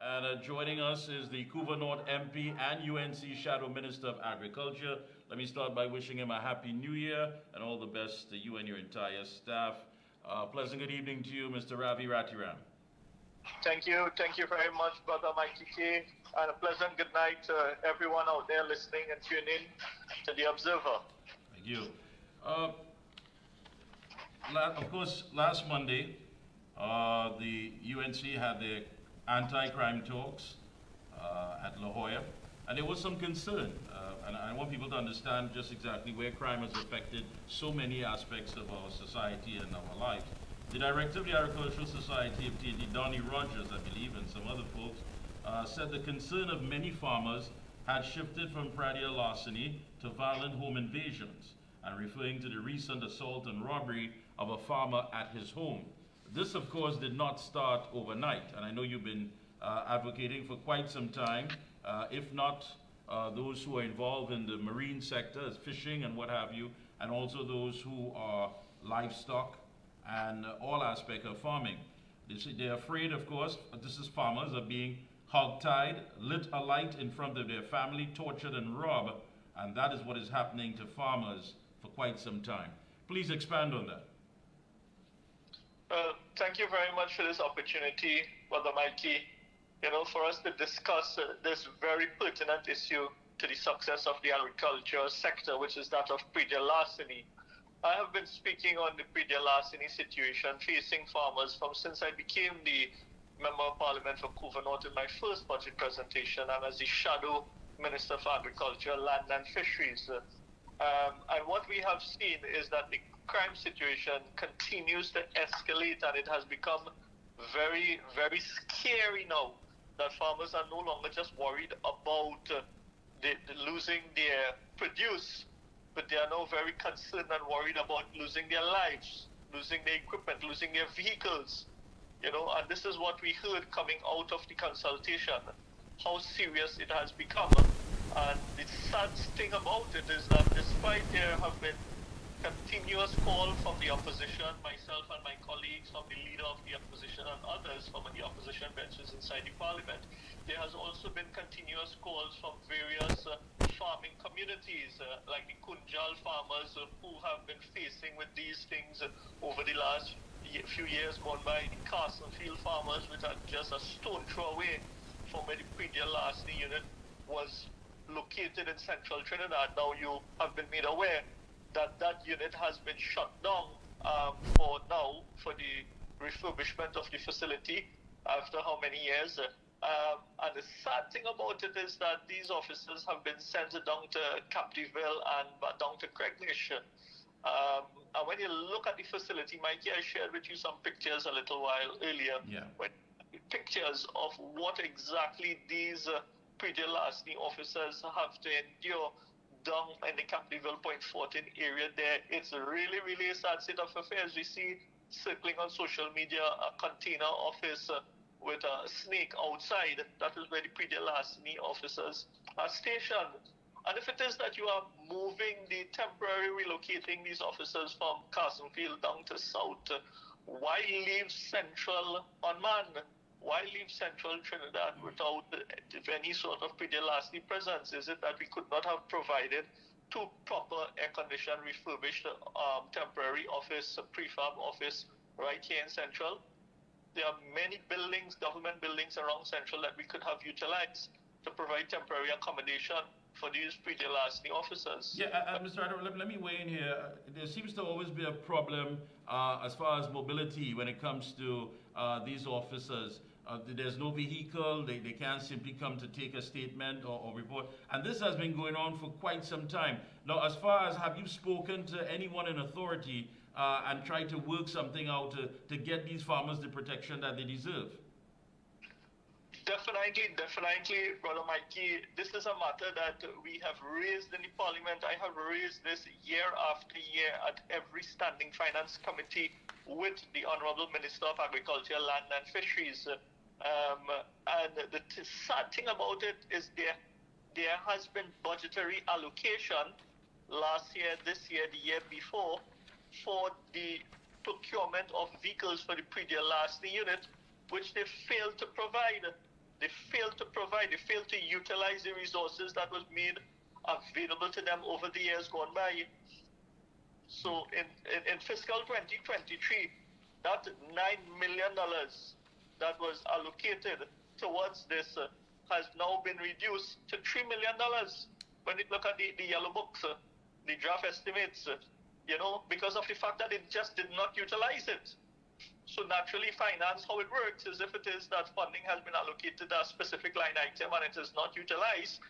And joining us is the Couva North MP and UNC Shadow Minister of Agriculture. Let me start by wishing him a happy new year and all the best to you and your entire staff. Pleasant good evening to you, Mr. Ravi Ratiram. Thank you very much, Brother Mikee K, and a pleasant good night to everyone out there listening and tuning in to the Observer. Thank you. Of course, last Monday, the UNC had their anti-crime talks at La Jolla, and there was some concern, and I want people to understand just exactly where crime has affected so many aspects of our society and our lives. The director of the Agricultural Society of TNT, Donnie Rogers, I believe, and some other folks, said the concern of many farmers had shifted from predial larceny to violent home invasions, and referring to the recent assault and robbery of a farmer at his home. This, of course, did not start overnight, and I know you've been advocating for quite some time, if not those who are involved in the marine sector, as fishing and what have you, and also those who are livestock and all aspects of farming. They're afraid, of course, this is farmers are being hogtied, lit alight in front of their family, tortured and robbed, and that is what is happening to farmers for quite some time. Please expand on that. Thank you very much for this opportunity, Brother Mikee, for us to discuss this very pertinent issue to the success of the agriculture sector, which is that of predial larceny. I have been speaking on the predial larceny situation facing farmers since I became the Member of Parliament for Couva North in my first budget presentation and as the Shadow Minister for Agriculture, Land and Fisheries. And what we have seen is that the crime situation continues to escalate, and it has become very, very scary now that farmers are no longer just worried about losing their produce, but they are now very concerned and worried about losing their lives, losing their equipment, losing their vehicles. And this is what we heard coming out of the consultation, how serious it has become. And the sad thing about it is that despite there have been continuous call from the opposition, myself and my colleagues, from the leader of the opposition and others from the opposition benches inside the parliament, there has also been continuous calls from various farming communities, like the Kunjal farmers who have been facing with these things over the last few years gone by, the Carnival farmers, which are just a stone throw away from where the predial larceny unit was located in central Trinidad. Now you have been made aware that unit has been shut down for the refurbishment of the facility after how many years. And the sad thing about it is that these officers have been sent down to Captiville and down to Cregnish. And when you look at the facility, Mikey, I shared with you some pictures a little while earlier. Yeah. Pictures of what exactly these predial larceny officers have to endure down in the Captiville Point 14 area there. It's really, really a sad state of affairs. We see circling on social media a container office with a snake outside. That is where the predial larceny officers are stationed. And if it is that you are moving temporarily relocating these officers from Carsonfield down to South, why leave Central unmanned? Why leave Central Trinidad without any sort of predial larceny presence? Is it that we could not have provided two proper air-conditioned, refurbished temporary office, prefab office right here in Central? There are many buildings, government buildings around Central that we could have utilized to provide temporary accommodation for these predial larceny officers. Yeah, Mr. Ryder, let me weigh in here. There seems to always be a problem as far as mobility when it comes to these officers. There's no vehicle, they can't simply come to take a statement or report. And this has been going on for quite some time. Now, as far as have you spoken to anyone in authority and tried to work something out to get these farmers the protection that they deserve? Definitely, Brother Mikee. This is a matter that we have raised in the Parliament. I have raised this year after year at every standing finance committee with the Honourable Minister of Agriculture, Land and Fisheries. And the sad thing about it is there has been budgetary allocation last year, this year, the year before, for the procurement of vehicles for the predial larceny unit, which they failed to provide. They failed to provide, they failed to utilize the resources that was made available to them over the years gone by. So in fiscal 2023, that $9 million that was allocated towards this has now been reduced to $3 million. When you look at the yellow books, the draft estimates, because of the fact that it just did not utilize it. So naturally, finance, how it works is if it is that funding has been allocated a specific line item and it is not utilized,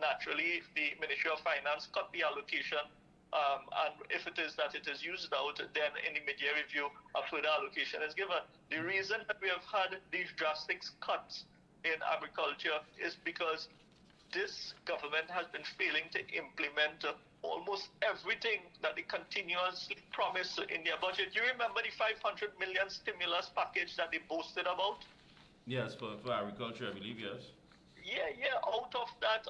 naturally the Ministry of Finance cut the allocation. And if it is that it is used out, then in the mid-year review, a further allocation is given. The reason that we have had these drastic cuts in agriculture is because this government has been failing to implement almost everything that they continuously promise in their budget. You remember the 500 million stimulus package that they boasted about? Yes, for agriculture, I believe, yes. Yeah. Out of that,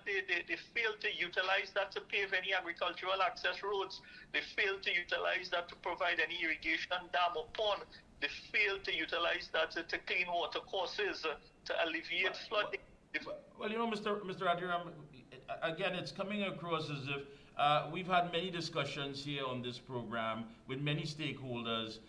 they failed to utilize that to pave any agricultural access roads. They failed to utilize that to provide any irrigation dam or pond. They failed to utilize that to clean water courses, to alleviate flooding. Well, Mr. Ratiram, again, it's coming across as if we've had many discussions here on this program with many stakeholders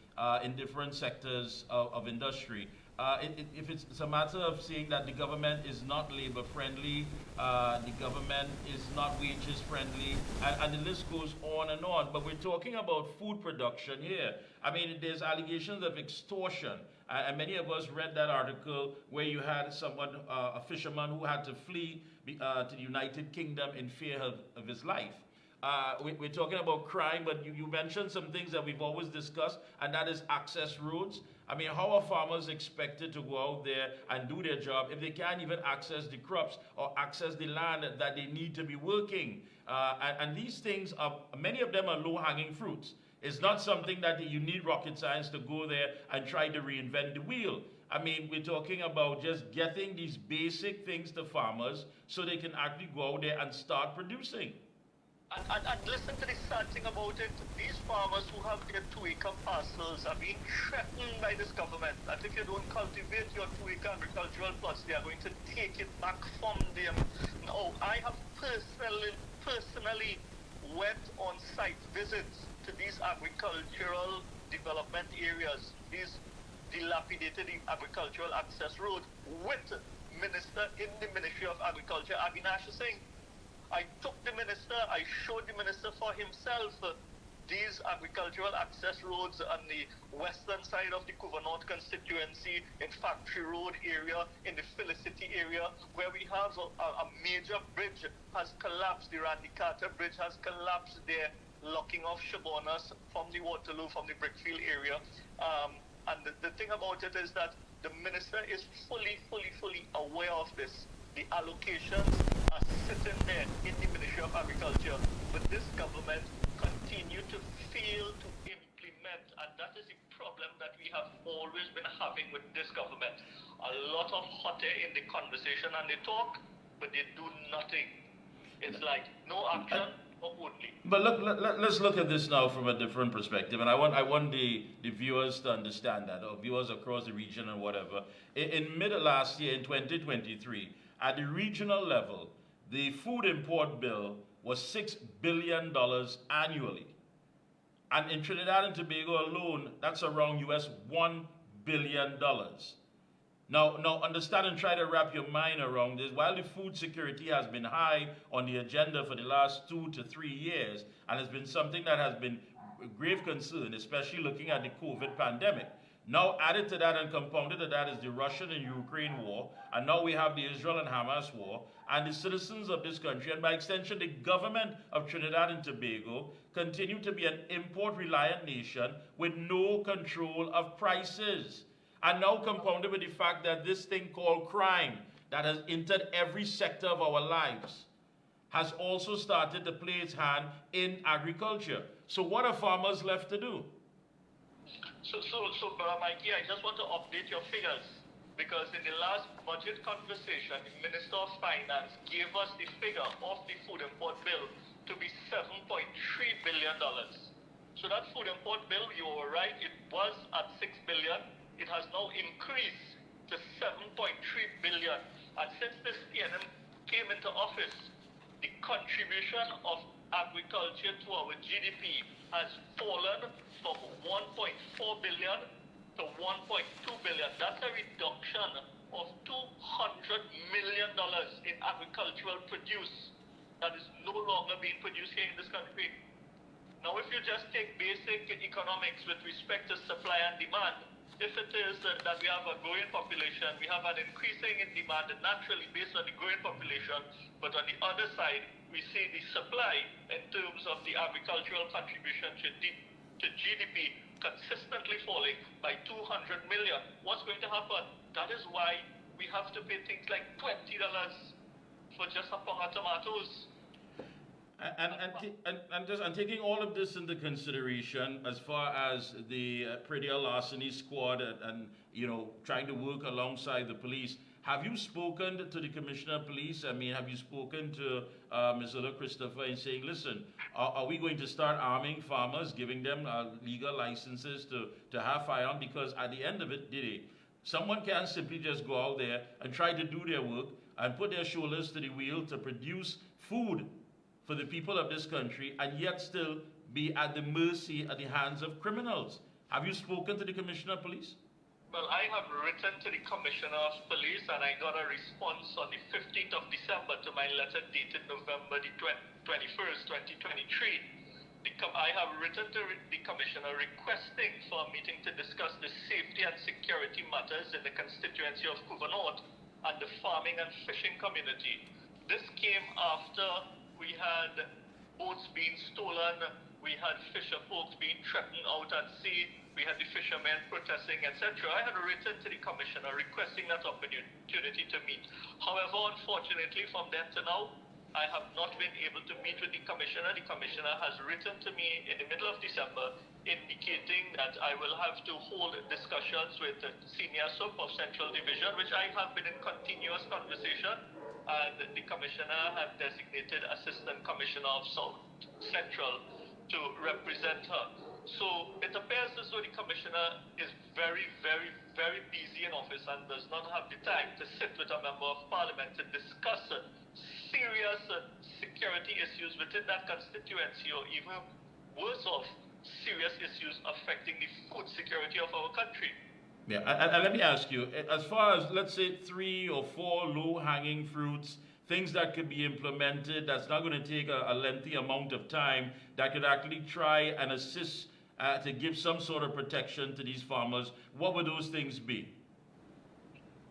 in different sectors of industry. If it's a matter of saying that the government is not labor friendly, the government is not wages friendly, and the list goes on and on. But we're talking about food production here. I mean, there's allegations of extortion. And many of us read that article where you had someone, a fisherman who had to flee to the United Kingdom in fear of his life. We're talking about crime, but you mentioned some things that we've always discussed, and that is access roads. I mean, how are farmers expected to go out there and do their job if they can't even access the crops or access the land that they need to be working? And these things, many of them are low-hanging fruits. It's not something that you need rocket science to go there and try to reinvent the wheel. I mean, we're talking about just getting these basic things to farmers so they can actually go out there and start producing. And listen to the sad thing about it. These farmers who have their 2-acre parcels are being threatened by this government that if you don't cultivate your 2-acre agricultural plots, they are going to take it back from them. Now, I have personally went on site visits to these agricultural development areas, these dilapidated agricultural access roads with Minister in the Ministry of Agriculture, Avinash Singh. I took the minister, I showed the minister for himself these agricultural access roads on the western side of the Couva North constituency, in Factory Road area, in the Felicity area, where we have a major bridge has collapsed. The Randy Carter Bridge has collapsed there, locking off Shabonas from the Waterloo, from the Brickfield area. And the thing about it is that the minister is fully aware of this. The allocations are sitting there in the Ministry of Agriculture, but this government continue to fail to implement, and that is the problem that we have always been having with this government. A lot of hot air in the conversation and they talk, but they do nothing. It's like no action, no only. But let's look at this now from a different perspective, and I want the viewers to understand that, or viewers across the region and whatever. In mid last year, in 2023, at the regional level, the food import bill was $6 billion annually. And in Trinidad and Tobago alone, that's around US $1 billion. Now understand and try to wrap your mind around this. While the food security has been high on the agenda for the last 2 to 3 years, and it's been something that has been a grave concern, especially looking at the COVID pandemic. Now added to that and compounded to that is the Russian and Ukraine war, and now we have the Israel and Hamas war, and the citizens of this country, and by extension the government of Trinidad and Tobago, continue to be an import-reliant nation with no control of prices. And now compounded with the fact that this thing called crime that has entered every sector of our lives has also started to play its hand in agriculture. So what are farmers left to do? So, Brother Mikey, I just want to update your figures, because in the last budget conversation, the Minister of Finance gave us the figure of the food import bill to be $7.3 billion. So that food import bill, you were right, it was at $6 billion. It has now increased to 7.3 billion. And since this PNM came into office, the contribution of agriculture to our GDP has fallen from 1.4 billion to 1.2 billion. That's a reduction of $200 million in agricultural produce that is no longer being produced here in this country. Now, if you just take basic economics with respect to supply and demand, if it is that we have a growing population, we have an increasing in demand naturally based on the growing population, but on the other side, we see the supply in terms of the agricultural contribution to GDP consistently falling by 200 million. What's going to happen? That is why we have to pay things like $20 for just a pound of tomatoes. And taking all of this into consideration, as far as the pretty larceny squad and trying to work alongside the police, have you spoken to the Commissioner of Police? I mean, have you spoken to Ms. Christopher and saying, listen, are we going to start arming farmers, giving them legal licenses to have firearms? Because at the end of it, someone can't simply just go out there and try to do their work and put their shoulders to the wheel to produce food for the people of this country and yet still be at the mercy at the hands of criminals. Have you spoken to the Commissioner of Police? Well, I have written to the Commissioner of Police and I got a response on the 15th of December to my letter dated November the 21st, 2023. I have written to the Commissioner requesting for a meeting to discuss the safety and security matters in the constituency of Couva North and the farming and fishing community. This came after we had boats being stolen, we had fisher folks being threatened out at sea, we had the fishermen protesting, etc. I had written to the Commissioner requesting that opportunity to meet. However, unfortunately, from then to now, I have not been able to meet with the Commissioner. The Commissioner has written to me in the middle of December indicating that I will have to hold discussions with the Senior SOP of Central Division, which I have been in continuous conversation, and the Commissioner has designated Assistant Commissioner of South Central to represent her. So it appears as though the Commissioner is very, very, very busy in office and does not have the time to sit with a member of Parliament to discuss serious security issues within that constituency, or even worse off, serious issues affecting the food security of our country. Yeah, and let me ask you, as far as, let's say, 3 or 4 low-hanging fruits, things that could be implemented, that's not going to take a lengthy amount of time, that could actually try and assist to give some sort of protection to these farmers, what would those things be?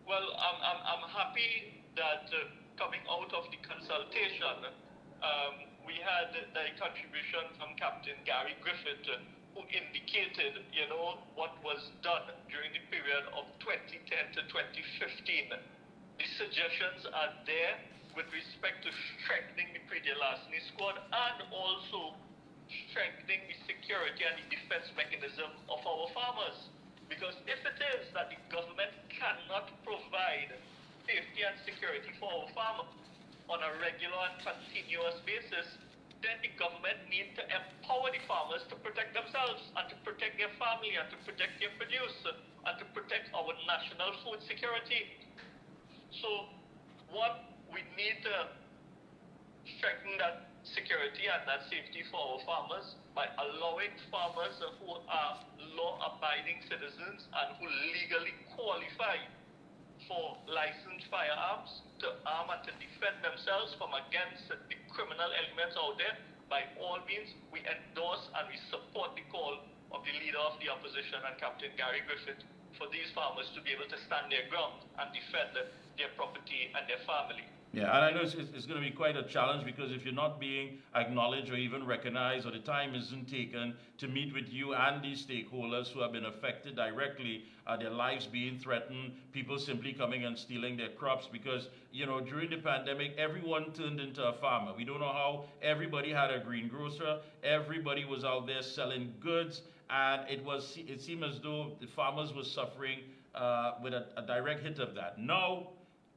Well, I'm happy that coming out of the consultation, we had the contribution from Captain Gary Griffith, who indicated, what was done during the period of 2010 to 2015. The suggestions are there with respect to strengthening the pre-larceny squad and also strengthening the security and the defense mechanism of our farmers. Because if it is that the government cannot provide safety and security for our farmers on a regular and continuous basis, then the government needs to empower the farmers to protect themselves and to protect their family and to protect their produce and to protect our national food security. So, we need to strengthen that security and that safety for our farmers by allowing farmers who are law-abiding citizens and who legally qualify for licensed firearms to arm and to defend themselves from against the criminal elements out there. By all means, we endorse and we support the call of the leader of the opposition and Captain Gary Griffith for these farmers to be able to stand their ground and defend their property and their family. Yeah, and I know it's going to be quite a challenge, because if you're not being acknowledged or even recognized, or the time isn't taken to meet with you and these stakeholders who have been affected directly, their lives being threatened, people simply coming and stealing their crops, because, during the pandemic, everyone turned into a farmer. We don't know how. Everybody had a greengrocer. Everybody was out there selling goods, and it seemed as though the farmers were suffering with a direct hit of that. Now,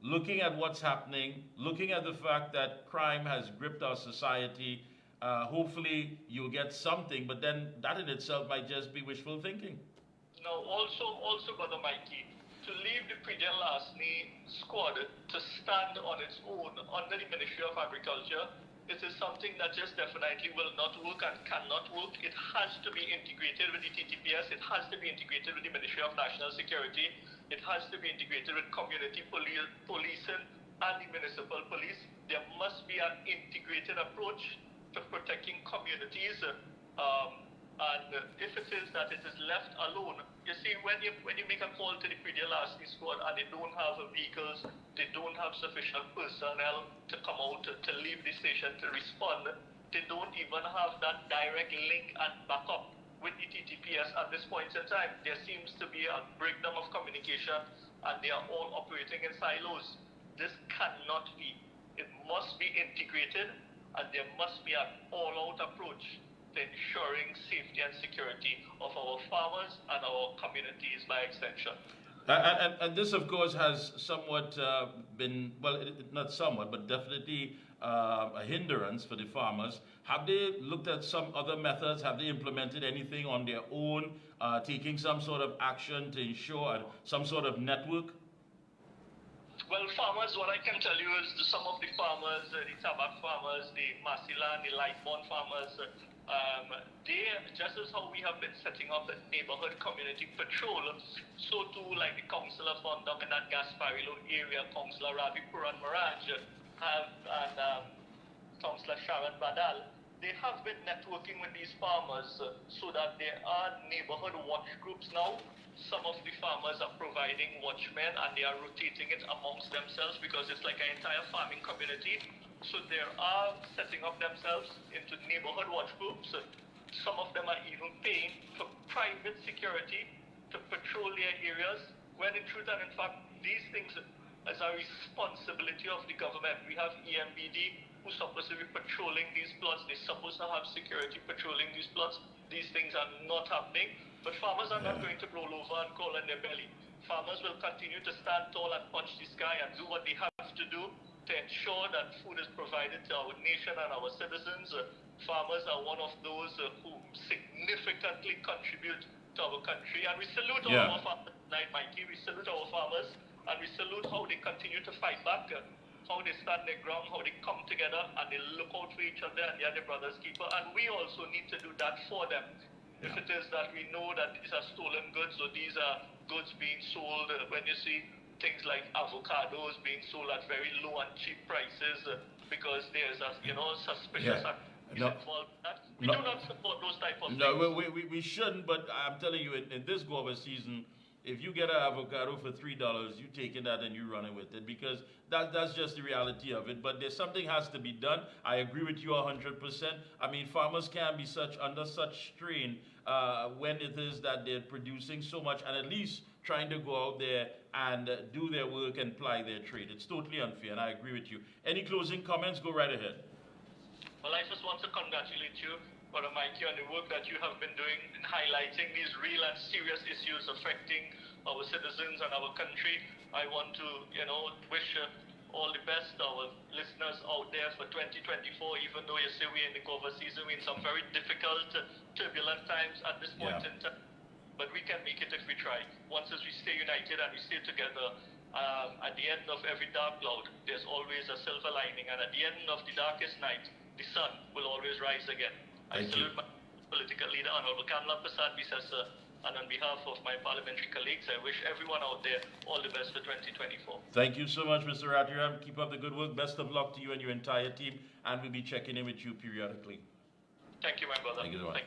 looking at what's happening, looking at the fact that crime has gripped our society, hopefully you'll get something, but then that in itself might just be wishful thinking. Now, also, Brother Mikey, to leave the Pride Lasny squad to stand on its own under the Ministry of Agriculture, it is something that just definitely will not work and cannot work. It has to be integrated with the TTPS. It has to be integrated with the Ministry of National Security. It has to be integrated with community policing and the municipal police. There must be an integrated approach to protecting communities. And if it is that it is left alone, you see, when you make a call to the Pride Lasny squad and they don't have vehicles, they don't have sufficient personnel to come out to leave the station to respond, they don't even have that direct link and backup with the TTPS at this point in time. There seems to be a breakdown of communication and they are all operating in silos. This cannot be. It must be integrated and there must be an all-out approach to ensuring safety and security of our farmers and our communities by extension. And this, of course, has somewhat been, well, not somewhat, but definitely a hindrance for the farmers. Have they looked at some other methods? Have they implemented anything on their own, taking some sort of action to ensure some sort of network? Well, farmers, what I can tell you is some of the farmers, the tobacco farmers, the Masilan, the Lightborn farmers, they, just as how we have been setting up a neighborhood community patrol, so too like the councillor from down in that Gasparilla area, Councillor Ravi and Councillor Sharon Badal, they have been networking with these farmers so that there are neighborhood watch groups now. Some of the farmers are providing watchmen and they are rotating it amongst themselves because it's like an entire farming community. So they are setting up themselves into neighborhood watch groups. Some of them are even paying for private security to patrol their areas, when in truth and in fact, these things is a responsibility of the government. We have EMBD who's supposed to be patrolling these plots. They're supposed to have security patrolling these plots. These things are not happening. But farmers are not going to roll over and crawl on their belly. Farmers will continue to stand tall and punch the sky and do what they have to do to ensure that food is provided to our nation and our citizens. Farmers are one of those who significantly contribute to our country. And we salute all our farmers tonight, Mikey. We salute our farmers and we salute how they continue to fight back, how they stand their ground, how they come together and they look out for each other and they are their brother's keeper. And we also need to do that for them. If it is that we know that these are stolen goods or these are goods being sold, when you see things like avocados being sold at very low and cheap prices because there's a suspicious activity involved in that. We do not support those type of things. No, we shouldn't, but I'm telling you, in this guava season, if you get an avocado for $3, you taking that and you running with it because that's just the reality of it. But there's something has to be done. I agree with you 100%. I mean, farmers can be under such strain when it is that they're producing so much and at least trying to go out there and do their work and ply their trade. It's totally unfair, and I agree with you. Any closing comments? Go right ahead. Well, I just want to congratulate you, Brother Mikey, on the work that you have been doing in highlighting these real and serious issues affecting our citizens and our country. I want to, wish all the best to our listeners out there for 2024, even though you say we're in the cover season, we're in some very difficult, turbulent times at this point in time. But we can make it if we try. Once as we stay united and we stay together, at the end of every dark cloud, there's always a silver lining. And at the end of the darkest night, the sun will always rise again. I salute my political leader, Honorable Kamla Prasad Bisasa, and on behalf of my parliamentary colleagues, I wish everyone out there all the best for 2024. Thank you so much, Mr. Ratiram. Keep up the good work. Best of luck to you and your entire team, and we'll be checking in with you periodically. Thank you, my brother. Thank you so much.